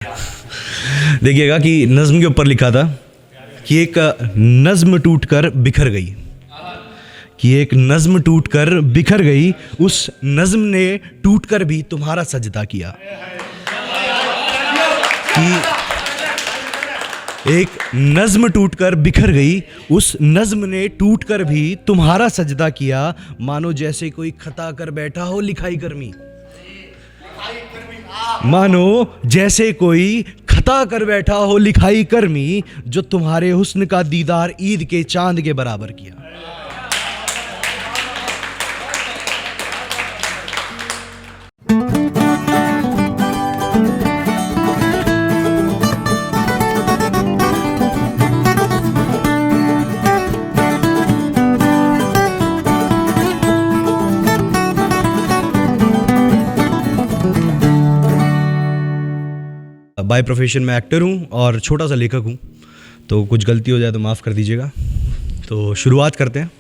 देखिएगा कि नज़्म के ऊपर लिखा था कि एक नज़्म टूटकर बिखर गई, कि एक नज़्म टूटकर बिखर गई, उस नज़्म ने टूटकर भी तुम्हारा सजदा किया। कि एक नज़्म टूटकर बिखर गई, उस नज़्म ने टूटकर भी तुम्हारा सजदा किया, मानो जैसे कोई खता कर बैठा हो लिखाई कर्मी। मानो जैसे कोई खता कर बैठा हो लिखाई कर्मी, जो तुम्हारे हुस्न का दीदार ईद के चांद के बराबर किया। बाय प्रोफेशन मैं एक्टर हूँ और छोटा सा लेखक हूँ, तो कुछ गलती हो जाए तो माफ़ कर दीजिएगा। तो शुरुआत करते हैं।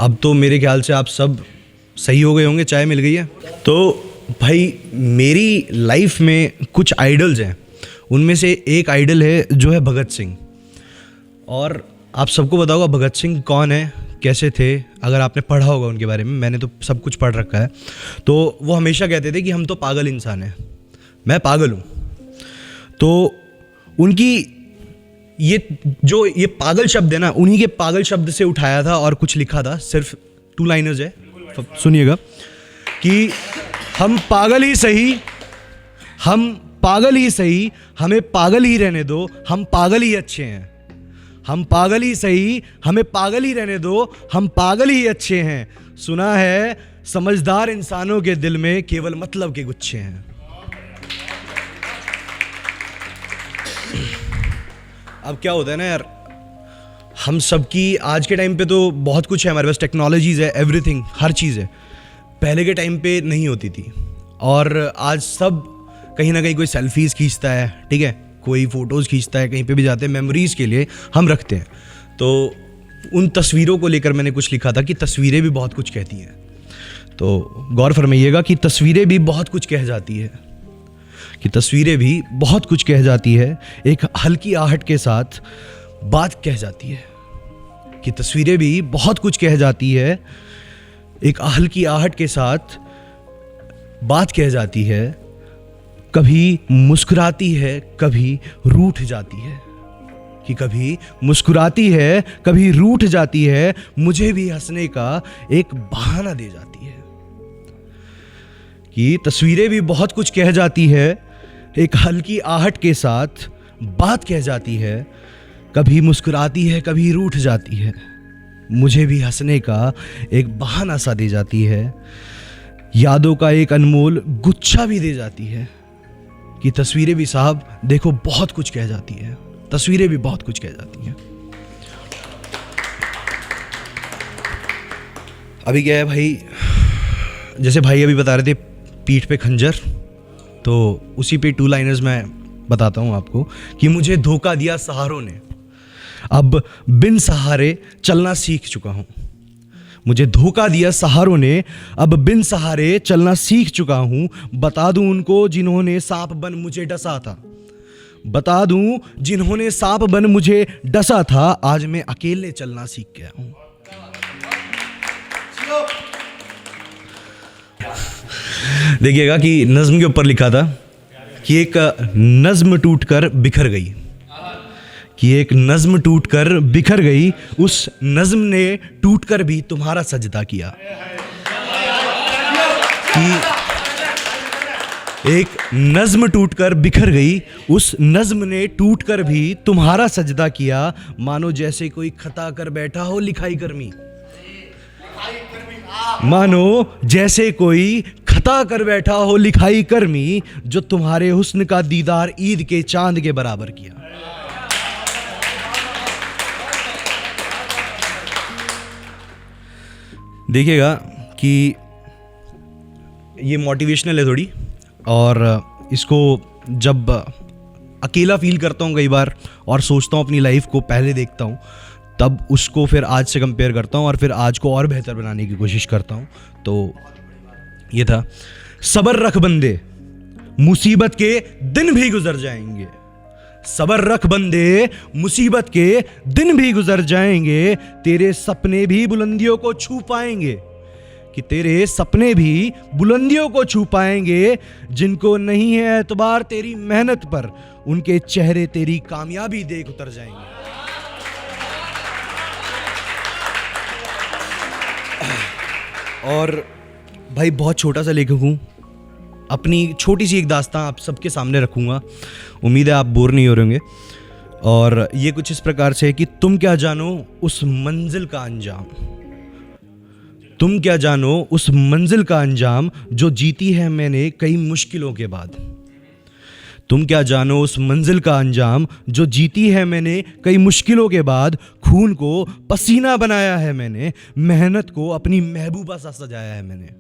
अब तो मेरे ख्याल से आप सब सही हो गए होंगे, चाय मिल गई है। तो भाई मेरी लाइफ में कुछ आइडल्स हैं, उनमें से एक आइडल है जो है भगत सिंह। और आप सबको पता होगा भगत सिंह कौन है, कैसे थे, अगर आपने पढ़ा होगा उनके बारे में। मैंने तो सब कुछ पढ़ रखा है। तो वो हमेशा कहते थे कि हम तो पागल इंसान हैं, मैं पागल हूँ। तो उनकी ये पागल शब्द है ना, उन्हीं के पागल शब्द से उठाया था और कुछ लिखा था। सिर्फ 2 लाइनर्स है, सुनिएगा कि हम पागल ही सही, हम पागल ही सही, हमें पागल ही रहने दो, हम पागल ही अच्छे हैं। हम पागल ही सही, हमें पागल ही रहने दो, हम पागल ही अच्छे हैं। सुना है समझदार इंसानों के दिल में केवल मतलब के गुच्छे हैं। अब क्या होता है ना यार, हम सबकी आज के टाइम पे तो बहुत कुछ है, हमारे पास टेक्नोलॉजीज़ है, एवरीथिंग, हर चीज़ है। पहले के टाइम पे नहीं होती थी। और आज सब कहीं ना कहीं कोई सेल्फीज़ खींचता है, ठीक है, कोई फ़ोटोज़ खींचता है, कहीं पे भी जाते हैं मेमोरीज़ के लिए हम रखते हैं। तो उन तस्वीरों को लेकर मैंने कुछ लिखा था कि तस्वीरें भी बहुत कुछ कहती हैं। तो गौर फरमाइएगा कि तस्वीरें भी बहुत कुछ कह जाती है, कि तस्वीरें भी बहुत कुछ कह जाती है, एक हल्की आहट के साथ बात कह जाती है। कि तस्वीरें भी बहुत कुछ कह जाती है, एक हल्की आहट के साथ बात कह जाती है। कभी मुस्कुराती है, कभी रूठ जाती है। कि कभी मुस्कुराती है, कभी रूठ जाती है, मुझे भी हंसने का एक बहाना दे जाती है। कि तस्वीरें भी बहुत कुछ कह जाती है, एक हल्की आहट के साथ बात कह जाती है। कभी मुस्कुराती है, कभी रूठ जाती है, मुझे भी हंसने का एक बहाना सा दे जाती है। यादों का एक अनमोल गुच्छा भी दे जाती है। कि तस्वीरें भी साहब देखो बहुत कुछ कह जाती है, तस्वीरें भी बहुत कुछ कह जाती हैं। अभी क्या है भाई, जैसे भाई अभी बता रहे थे पीठ पे खंजर, तो उसी पे 2 लाइनर्स मैं बताता हूँ आपको कि मुझे धोखा दिया सहारों ने, अब बिन सहारे चलना सीख चुका हूँ। मुझे धोखा दिया सहारों ने, अब बिन सहारे चलना सीख चुका हूँ। बता दूं उनको जिन्होंने सांप बन मुझे डसा था, बता दूं जिन्होंने सांप बन मुझे डसा था, आज मैं अकेले चलना सीख गया हूँ। देखिएगा कि नज़्म के ऊपर लिखा था कि एक नज़्म टूटकर बिखर गई, कि एक नज़्म टूटकर बिखर गई, उस नज़्म ने टूटकर भी तुम्हारा सजदा किया। कि एक नज़्म टूटकर बिखर गई, उस नज़्म ने टूटकर भी तुम्हारा सजदा किया, मानो जैसे कोई खता कर बैठा हो लिखाई कर्मी। मानो जैसे कोई खता कर बैठा हो लिखाई कर्मी, जो तुम्हारे हुस्न का दीदार ईद के चांद के बराबर किया। देखिएगा कि ये मोटिवेशनल है थोड़ी, और इसको जब अकेला फील करता हूँ कई बार और सोचता हूँ अपनी लाइफ को, पहले देखता हूँ, तब उसको फिर आज से कंपेयर करता हूँ और फिर आज को और बेहतर बनाने की कोशिश करता हूँ। तो ये था सबर रख बंदे, मुसीबत के दिन भी गुजर जाएंगे। सबर रख बंदे, मुसीबत के दिन भी गुजर जाएंगे। तेरे सपने भी बुलंदियों को छू पाएंगे, कि तेरे सपने भी बुलंदियों को छू पाएंगे। जिनको नहीं है एतबार तेरी मेहनत पर, उनके चेहरे तेरी कामयाबी देख उतर जाएंगे। और भाई बहुत छोटा सा लेखक हूँ, अपनी छोटी सी एक दास्तां आप सबके सामने रखूँगा। उम्मीद है आप बोर नहीं हो रहे होंगे। और ये कुछ इस प्रकार से है कि तुम क्या जानो उस मंजिल का अंजाम, तुम क्या जानो उस मंजिल का अंजाम जो जीती है मैंने कई मुश्किलों के बाद। तुम क्या जानो उस मंजिल का अंजाम जो जीती है मैंने कई मुश्किलों के बाद। खून को पसीना बनाया है मैंने, मेहनत को अपनी महबूबा सा सजाया है मैंने।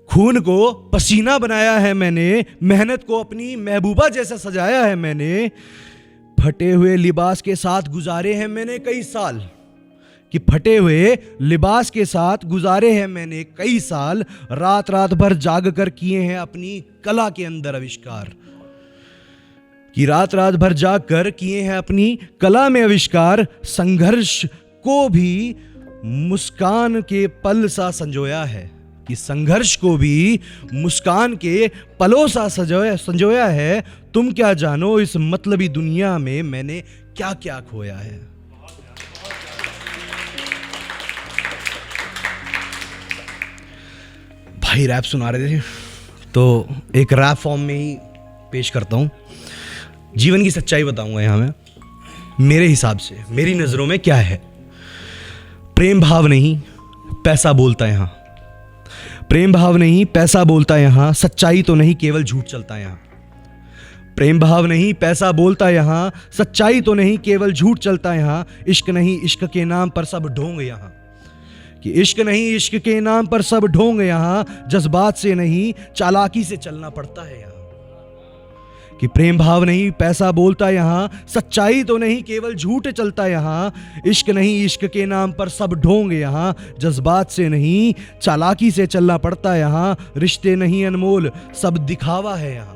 खून को पसीना बनाया है मैंने, मेहनत को अपनी महबूबा जैसा सजाया है मैंने। फटे हुए लिबास के साथ गुजारे हैं मैंने कई साल, कि फटे हुए लिबास के साथ गुजारे हैं मैंने कई साल। रात रात भर जाग कर किए हैं अपनी कला के अंदर आविष्कार, कि रात रात भर जाग कर किए हैं अपनी कला में आविष्कार। संघर्ष को भी मुस्कान के पल सा संजोया है, कि संघर्ष को भी मुस्कान के पलों सा संजोया है। तुम क्या जानो इस मतलबी दुनिया में मैंने क्या क्या खोया है। भाई रैप सुना रहे थे तो एक रैप फॉर्म में ही पेश करता हूँ। जीवन की सच्चाई बताऊंगा यहाँ मैं, मेरे हिसाब से, मेरी नज़रों में क्या है। प्रेम भाव नहीं पैसा बोलता यहाँ, प्रेम भाव नहीं पैसा बोलता यहाँ। सच्चाई तो नहीं केवल झूठ चलता यहाँ। प्रेम भाव नहीं पैसा बोलता यहाँ, सच्चाई तो नहीं केवल झूठ चलता यहाँ। इश्क नहीं इश्क के नाम पर सब ढोंग यहाँ, कि इश्क नहीं इश्क के नाम पर सब ढोंग यहाँ। जज्बात से नहीं चालाकी से चलना पड़ता है यहाँ, कि प्रेम भाव नहीं पैसा बोलता यहाँ, सच्चाई तो नहीं केवल झूठ चलता यहाँ। इश्क नहीं इश्क के नाम पर सब ढोंग यहाँ, जज्बात से नहीं चालाकी से चलना पड़ता यहाँ। रिश्ते नहीं अनमोल सब दिखावा है यहाँ,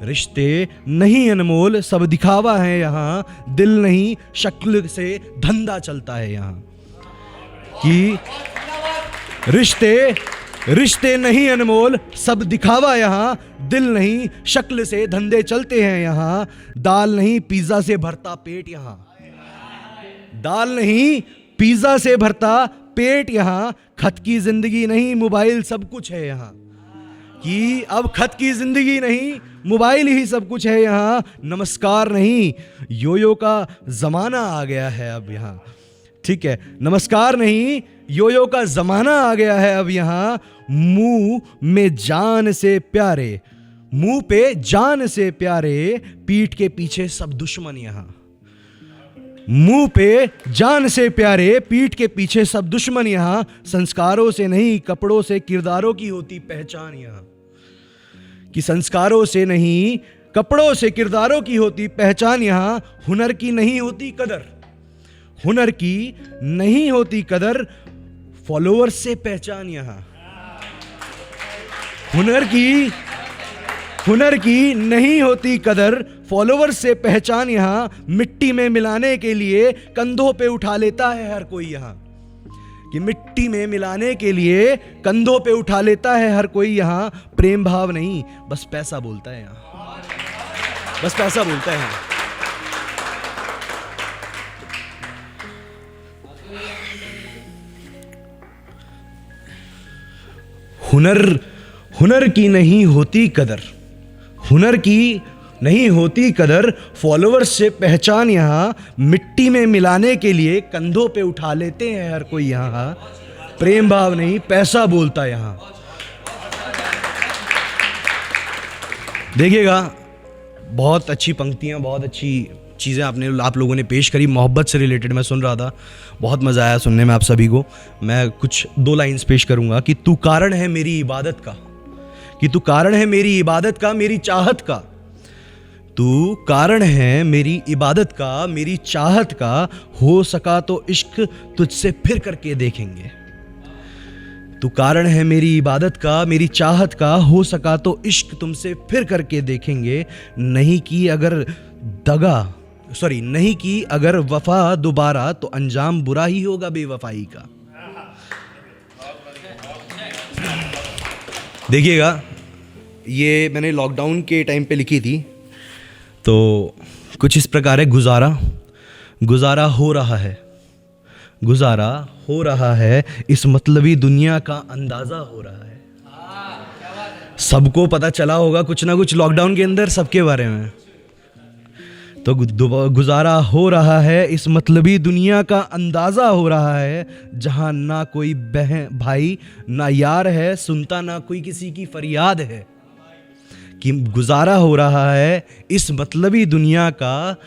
रिश्ते नहीं अनमोल सब दिखावा है यहाँ। दिल नहीं शक्ल से धंधा चलता है यहाँ, कि रिश्ते नहीं अनमोल सब दिखावा यहाँ। दिल नहीं शक्ल से धंधे चलते हैं यहाँ। दाल नहीं पिज्जा से भरता पेट यहाँ, दाल नहीं पिज्जा से भरता पेट यहाँ। खत की जिंदगी नहीं मोबाइल सब कुछ है यहाँ, कि अब खत की जिंदगी नहीं मोबाइल ही सब कुछ है यहाँ। नमस्कार नहीं योयो का जमाना आ गया है अब यहाँ, ठीक है। नमस्कार नहीं योयो का जमाना आ गया है अब यहाँ। मुंह में जान से प्यारे, मुंह पे जान से प्यारे, पीठ के पीछे सब दुश्मन यहाँ। मुंह पे जान से प्यारे, पीठ के पीछे सब दुश्मन यहाँ। संस्कारों से नहीं कपड़ों से किरदारों की होती पहचान यहाँ, कि संस्कारों से नहीं कपड़ों से किरदारों की होती पहचान यहाँ। हुनर की नहीं होती कदर, हुनर की नहीं होती कदर, फॉलोअर्स से पहचान यहाँ। हुनर की नहीं होती कदर, फॉलोअर्स से पहचान यहाँ। मिट्टी में मिलाने के लिए कंधों पे उठा लेता है हर कोई यहाँ, कि मिट्टी में मिलाने के लिए कंधों पे उठा लेता है हर कोई यहाँ। प्रेम भाव नहीं बस पैसा बोलता है यहाँ, बस पैसा बोलता है यहाँ। हुनर की नहीं होती कदर, हुनर की नहीं होती कदर, फॉलोअर्स से पहचान यहाँ। मिट्टी में मिलाने के लिए कंधों पे उठा लेते हैं हर कोई यहाँ। प्रेम भाव नहीं पैसा बोलता यहाँ। देखिएगा बहुत अच्छी पंक्तियाँ, बहुत अच्छी चीज़ें आप लोगों ने पेश करी, मोहब्बत से रिलेटेड मैं सुन रहा था, बहुत मज़ा आया सुनने में आप सभी को। मैं कुछ 2 लाइन्स पेश करूँगा कि तू कारण है मेरी इबादत का, कि तू कारण है मेरी इबादत का, मेरी चाहत का। तू कारण है मेरी इबादत का, मेरी चाहत का। हो सका तो इश्क तुझसे फिर करके देखेंगे, तू कारण है मेरी इबादत का, मेरी चाहत का, हो सका तो इश्क तुमसे फिर करके देखेंगे, नहीं की अगर वफा दोबारा तो अंजाम बुरा ही होगा बेवफाई का। देखिएगा, ये मैंने लॉकडाउन के टाइम पे लिखी थी, तो कुछ इस प्रकार है। गुजारा हो रहा है, इस मतलबी दुनिया का अंदाज़ा हो रहा है। सबको पता चला होगा कुछ ना कुछ लॉकडाउन के अंदर सबके बारे में। तो गुजारा हो रहा है, इस मतलबी दुनिया का अंदाज़ा हो रहा है, जहाँ ना कोई बहन भाई ना यार है, सुनता ना कोई किसी की फरियाद है। कि गुजारा हो रहा है, इस मतलबी दुनिया का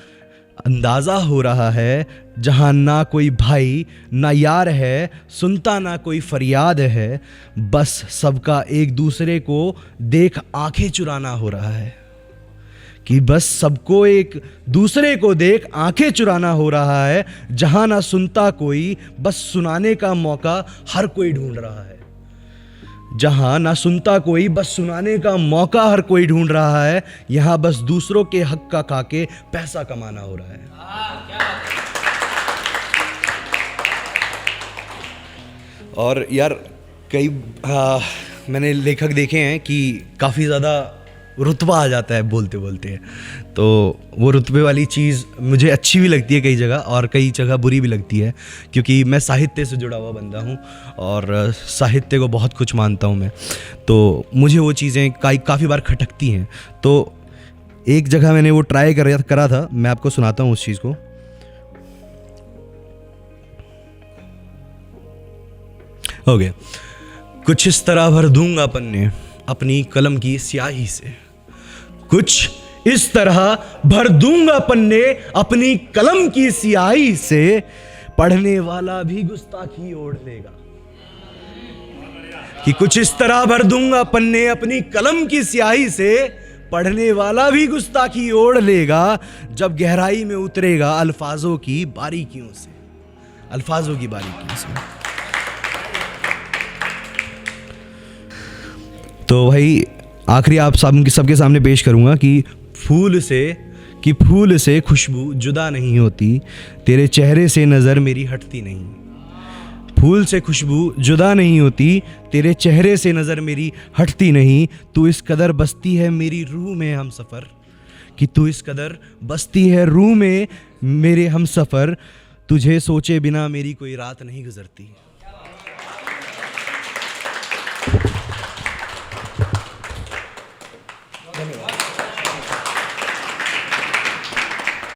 अंदाज़ा हो रहा है, जहाँ ना कोई भाई ना यार है, सुनता ना कोई फरियाद है, बस सबका एक दूसरे को देख आंखें चुराना हो रहा है। कि बस सबको एक दूसरे को देख आंखें चुराना हो रहा है, जहाँ ना सुनता कोई बस सुनाने का मौका हर कोई ढूंढ रहा है। जहाँ ना सुनता कोई बस सुनाने का मौका हर कोई ढूंढ रहा है, यहाँ बस दूसरों के हक का खा के पैसा कमाना हो रहा है। और यार कई मैंने लेखक देखे हैं कि काफ़ी ज़्यादा रुतबा आ जाता है बोलते बोलते, तो वो रुतबे वाली चीज़ मुझे अच्छी भी लगती है कई जगह, और कई जगह बुरी भी लगती है, क्योंकि मैं साहित्य से जुड़ा हुआ बंदा हूँ और साहित्य को बहुत कुछ मानता हूँ मैं। तो मुझे वो चीज़ें काफ़ी बार खटकती हैं। तो एक जगह मैंने वो ट्राई करा था, मैं आपको सुनाता हूँ उस चीज़ को। ओके, कुछ इस तरह भर दूंगा पन्ने अपनी कलम की स्याही से, कुछ इस तरह भर दूंगा पन्ने अपनी कलम की स्याही से, पढ़ने वाला भी गुस्ताखी ओढ़ लेगा। कि कुछ इस तरह भर दूंगा पन्ने अपनी कलम की स्याही से, पढ़ने वाला भी गुस्ताखी ओढ़ लेगा, जब गहराई में उतरेगा अल्फाजों की बारीकियों से। तो भाई आखिरी आप सबके सामने पेश करूंगा कि फूल से खुशबू जुदा नहीं होती, तेरे चेहरे से नज़र मेरी हटती नहीं। फूल से खुशबू जुदा नहीं होती, तेरे चेहरे से नज़र मेरी हटती नहीं। तू इस कदर बसती है मेरी रूह में हमसफ़र, कि तू इस कदर बसती है रूह में मेरे हमसफ़र, तुझे सोचे बिना मेरी कोई रात नहीं गुजरती। धन्यवाद।